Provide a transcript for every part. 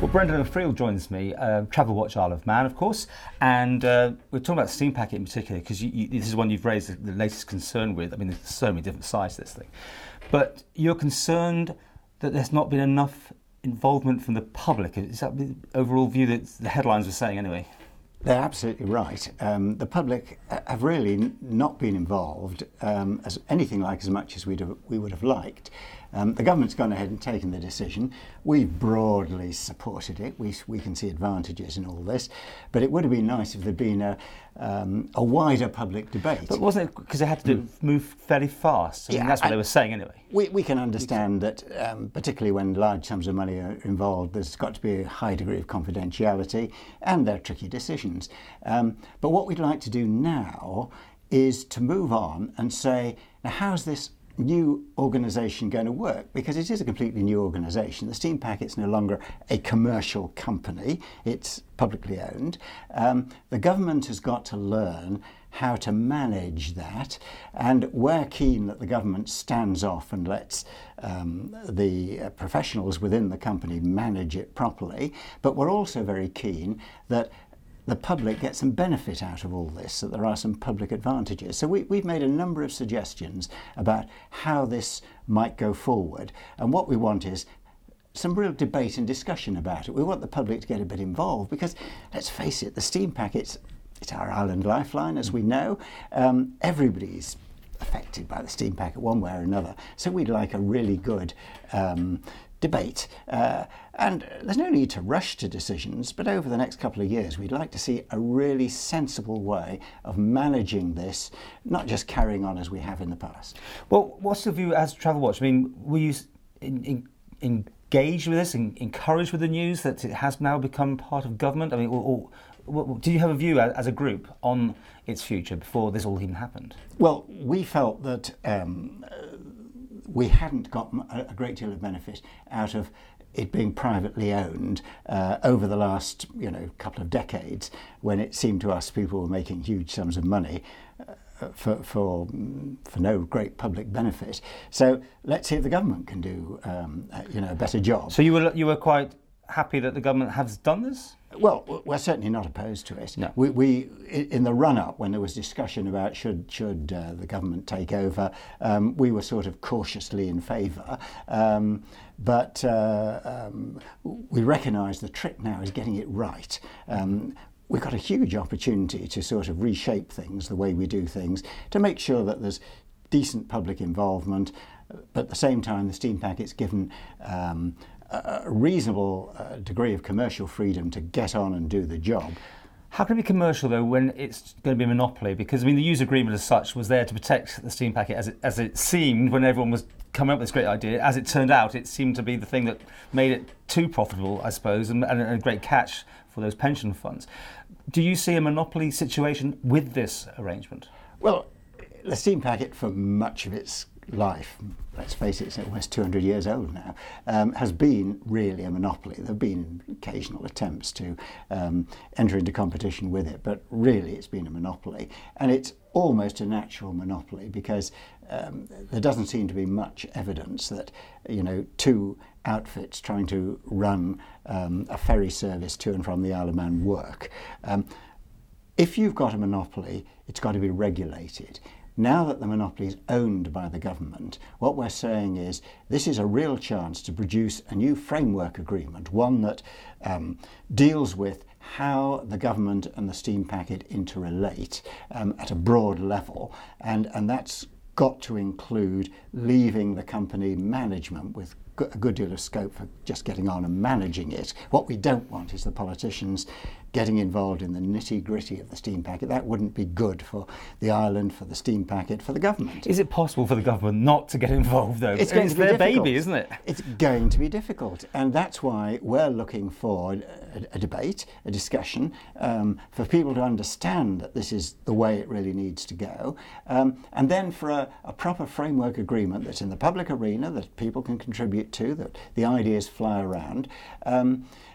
Well, Brendan Friel joins me, Travelwatch IoM, of course, and we're talking about Steam Packet in particular because this is one you've raised the latest concern with. I mean, there's so many different sides to this thing. But you're concerned that there's not been enough involvement from the public. Is that the overall view that the headlines were saying anyway? They're absolutely right. The public have really not been involved as anything like as much as we would have liked. The government's gone ahead and taken the decision. We've broadly supported it. We can see advantages in all this, but it would have been nice if there'd been a wider public debate. But wasn't it because they had to move fairly fast? I mean, that's what they were saying anyway. We can understand that, particularly when large sums of money are involved, there's got to be a high degree of confidentiality, and they're tricky decisions. But what we'd like to do now is to move on and say, now how's this new organisation going to work? Because it is a completely new organisation. The Steam Packet's no longer a commercial company, it's publicly owned. The government has got to learn how to manage that, and we're keen that the government stands off and lets the professionals within the company manage it properly, but we're also very keen that the public gets some benefit out of all this, that there are some public advantages. So we've made a number of suggestions about how this might go forward, and what we want is some real debate and discussion about it. We want the public to get a bit involved because, let's face it, the Steam Packet's it's our island lifeline, as we know. Everybody's affected by the Steam Packet one way or another, so we'd like a really good debate. And there's no need to rush to decisions, but over the next couple of years we'd like to see a really sensible way of managing this, not just carrying on as we have in the past. Well, what's your view as Travelwatch? I mean, were you engaged with this, encouraged with the news that it has now become part of government? I mean, do you have a view as a group on its future before this all even happened? Well, we felt that we hadn't got a great deal of benefit out of it being privately owned over the last couple of decades, when it seemed to us people were making huge sums of money for no great public benefit. So let's see if the government can do a better job. So you were quite happy that the government has done this? Well, we're certainly not opposed to it. No. We in the run-up, when there was discussion about should the government take over, we were sort of cautiously in favour. But we recognise the trick now is getting it right. We've got a huge opportunity to sort of reshape things, the way we do things, to make sure that there's decent public involvement, but at the same time the Steam Packet's given a reasonable degree of commercial freedom to get on and do the job. How can it be commercial though when it's going to be a monopoly? Because I mean, the user agreement as such was there to protect the Steam Packet as it seemed when everyone was coming up with this great idea. As it turned out, it seemed to be the thing that made it too profitable, I suppose, and a great catch for those pension funds. Do you see a monopoly situation with this arrangement? Well, the Steam Packet, for much of its life, let's face it, it's almost 200 years old now, has been really a monopoly. There have been occasional attempts to enter into competition with it, but really it's been a monopoly. And it's almost a natural monopoly because there doesn't seem to be much evidence that, two outfits trying to run a ferry service to and from the Isle of Man work. If you've got a monopoly, it's got to be regulated. Now that the monopoly is owned by the government, what we're saying is this is a real chance to produce a new framework agreement, one that deals with how the government and the Steam Packet interrelate at a broad level, and that's got to include leaving the company management with a good deal of scope for just getting on and managing it. What we don't want is the politicians getting involved in the nitty-gritty of the Steam Packet. That wouldn't be good for the island, for the Steam Packet, for the government. Is it possible for the government not to get involved though? It's their baby, isn't it? It's going to be difficult, and that's why we're looking for a debate, a discussion, for people to understand that this is the way it really needs to go, and then for a proper framework agreement that's in the public arena, that people can contribute to, that the ideas fly around.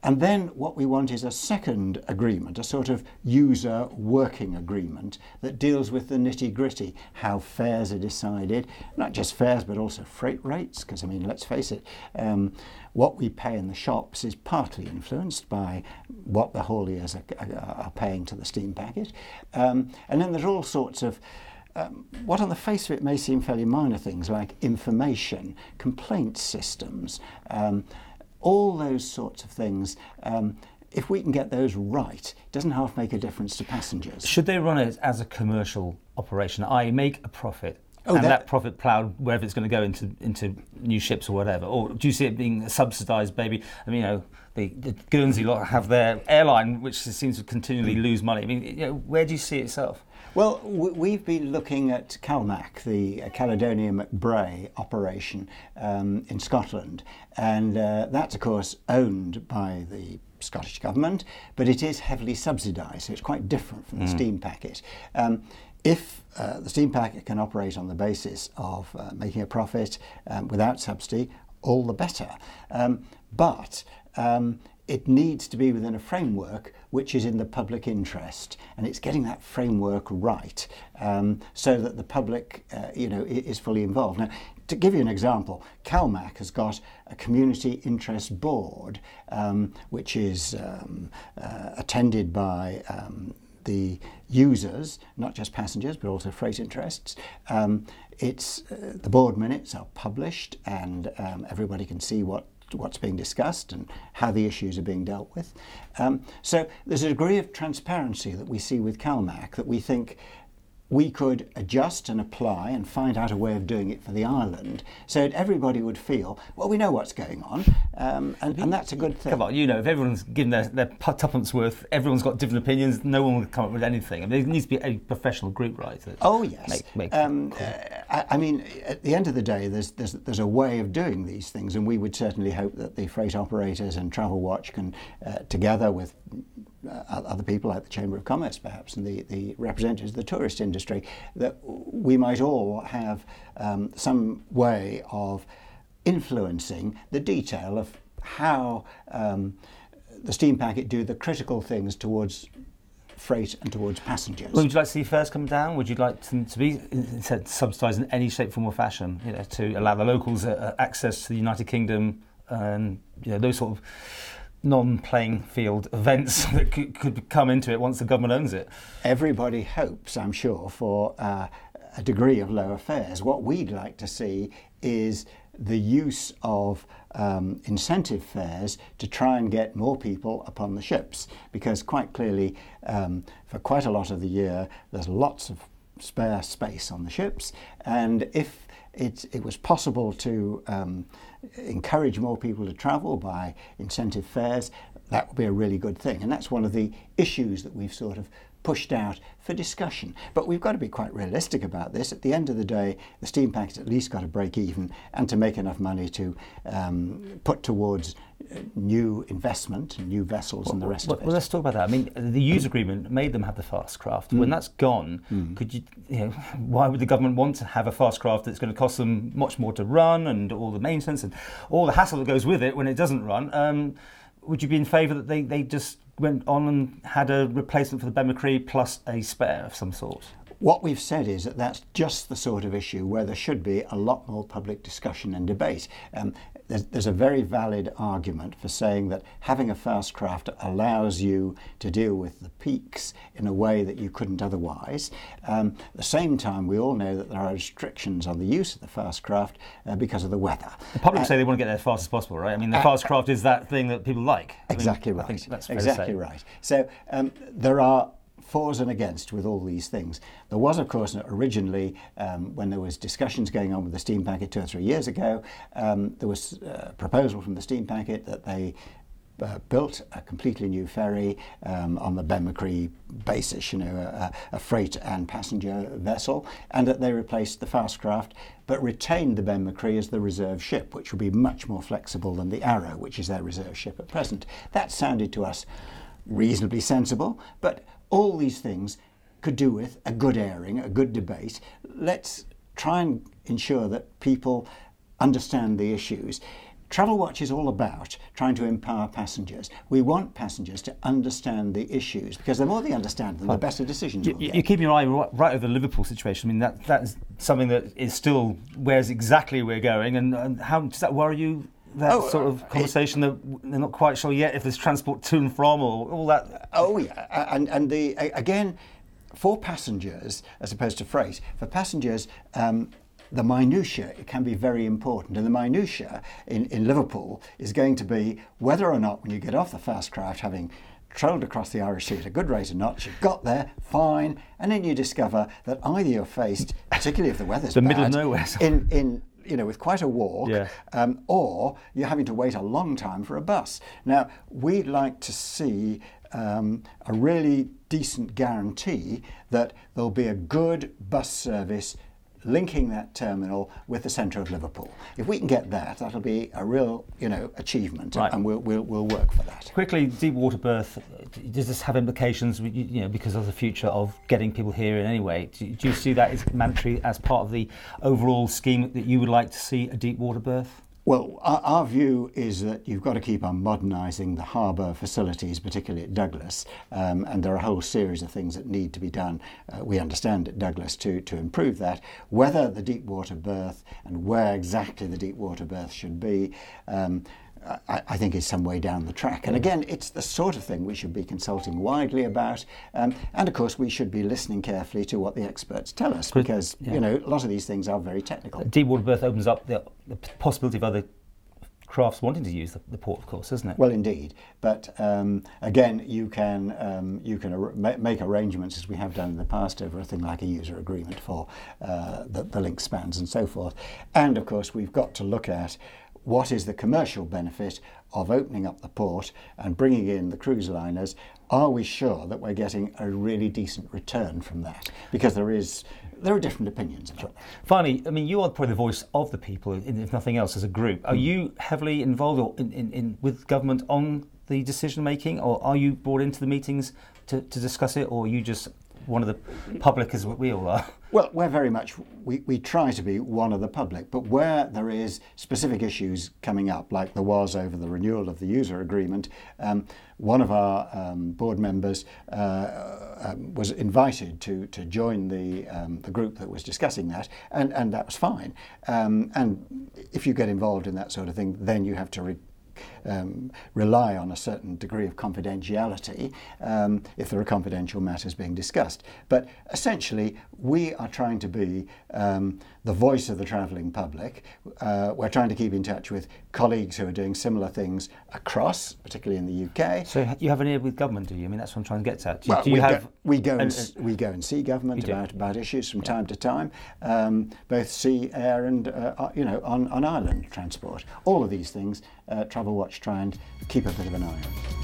And then what we want is a second agreement, a sort of user working agreement that deals with the nitty-gritty, how fares are decided, not just fares but also freight rates, because I mean, let's face it, what we pay in the shops is partly influenced by what the hauliers are paying to the steam packet. And then there's all sorts of what on the face of it may seem fairly minor things like information, complaint systems, all those sorts of things. If we can get those right, it doesn't half make a difference to passengers. Should they run it as a commercial operation, i.e. make a profit, and that profit ploughed wherever it's going to go into new ships or whatever? Or do you see it being subsidised, maybe? I mean, you know, the Guernsey lot have their airline, which seems to continually lose money. I mean, you know, where do you see it yourself? Well, we've been looking at CalMac, the Caledonia McBray operation in Scotland, and that's of course owned by the Scottish Government, but it is heavily subsidised, so it's quite different from the steam packet. If the steam packet can operate on the basis of making a profit without subsidy, all the better. But it needs to be within a framework which is in the public interest, and it's getting that framework right so that the public, is fully involved. Now, to give you an example, CalMac has got a community interest board, which is attended by the users, not just passengers, but also freight interests. The board minutes are published, and everybody can see what's being discussed and how the issues are being dealt with. So there's a degree of transparency that we see with CalMac that we think we could adjust and apply and find out a way of doing it for the island so that everybody would feel, well, we know what's going on, and that's a good thing. Come on, you know, if everyone's given their tuppence worth, everyone's got different opinions, no one will come up with anything. I mean, there needs to be a professional group, right? Oh, yes. Cool. I mean, at the end of the day, there's a way of doing these things, and we would certainly hope that the freight operators and Travelwatch can, together with other people like the Chamber of Commerce perhaps and the representatives of the tourist industry, that we might all have some way of influencing the detail of how the steam packet do the critical things towards freight and towards passengers. Well, would you like to see fares come down? Would you like them to be subsidised in any shape, form or fashion, you know, to allow the locals access to the United Kingdom and those sort of non-playing field events that could come into it once the government owns it? Everybody hopes, I'm sure, for a degree of lower fares. What we'd like to see is the use of incentive fares to try and get more people upon the ships, because quite clearly for quite a lot of the year there's lots of spare space on the ships, and if it was possible to encourage more people to travel by incentive fares, that would be a really good thing. And that's one of the issues that we've sort of pushed out for discussion. But we've got to be quite realistic about this. At the end of the day, the steam packet's at least got to break even and to make enough money to put towards new investment, new vessels and the rest of it. Well, let's talk about that. I mean, the user agreement made them have the fast craft. When that's gone, could why would the government want to have a fast craft that's going to cost them much more to run and all the maintenance and all the hassle that goes with it when it doesn't run? Would you be in favour that they just went on and had a replacement for the Ben McCree plus a spare of some sort? What we've said is that that's just the sort of issue where there should be a lot more public discussion and debate. There's a very valid argument for saying that having a fast craft allows you to deal with the peaks in a way that you couldn't otherwise. At the same time, we all know that there are restrictions on the use of the fast craft because of the weather. The public say they want to get there as fast as possible, right? I mean, the fast craft is that thing that people like. Exactly right. I think that's exactly right. So there are fors and against with all these things. There was, of course, originally, when there was discussions going on with the steam packet 2 or 3 years ago, there was a proposal from the steam packet that they built a completely new ferry on the Ben McCree basis, a freight and passenger vessel, and that they replaced the fast craft but retained the Ben McCree as the reserve ship, which would be much more flexible than the Arrow, which is their reserve ship at present. That sounded to us reasonably sensible, but all these things could do with a good airing, a good debate. Let's try and ensure that people understand the issues. Travelwatch is all about trying to empower passengers. We want passengers to understand the issues, because the more they understand them, the better decisions we'll get. You keep your eye right over the Liverpool situation. I mean, that is something that is still where's exactly we're going, and how does that worry you? That sort of conversation that they're not quite sure yet if there's transport to and from or all that. Oh yeah, and the again, for passengers as opposed to freight, for passengers. The minutiae can be very important, and the minutiae in Liverpool is going to be whether or not when you get off the fast craft, having trolled across the Irish Sea at a good rate of knots, you've got there, fine, and then you discover that either you're faced, particularly if the weather's the bad, middle of nowhere, in with quite a walk, or you're having to wait a long time for a bus. Now, we'd like to see a really decent guarantee that there'll be a good bus service linking that terminal with the centre of Liverpool. If we can get that, that'll be a real, achievement, and we'll work for that. Quickly, deep water berth. Does this have implications, because of the future of getting people here in any way? Do you see that as mandatory as part of the overall scheme that you would like to see a deep water berth? Well, our view is that you've got to keep on modernising the harbour facilities, particularly at Douglas, and there are a whole series of things that need to be done, we understand, at Douglas to improve that. Whether the deep water berth and where exactly the deep water berth should be, I think is some way down the track. And again, it's the sort of thing we should be consulting widely about. And of course, we should be listening carefully to what the experts tell us, because, a lot of these things are very technical. Deep water berth opens up the possibility of other crafts wanting to use the port, of course, doesn't it? Well, indeed. But again, you can make arrangements, as we have done in the past, over a thing like a user agreement for the link spans and so forth. And of course, we've got to look at what is the commercial benefit of opening up the port and bringing in the cruise liners? Are we sure that we're getting a really decent return from that? Because there are different opinions about that. Finally, I mean, you are probably the voice of the people, if nothing else, as a group. Are you heavily involved with government on the decision making, or are you brought into the meetings to discuss it, or are you just one of the public, as we all are? Well, we're very much, we try to be one of the public, but where there is specific issues coming up, like there was over the renewal of the user agreement, one of our board members was invited to join the group that was discussing that, and that was fine. And if you get involved in that sort of thing, then you have to rely on a certain degree of confidentiality if there are confidential matters being discussed. But essentially, we are trying to be the voice of the travelling public. We're trying to keep in touch with colleagues who are doing similar things across, particularly in the UK. So you have an ear with government, do you? I mean, that's what I'm trying to get at. We go and see government about issues from time to time, both sea, air, and on island transport. All of these things, Travelwatch try and keep a bit of an eye on.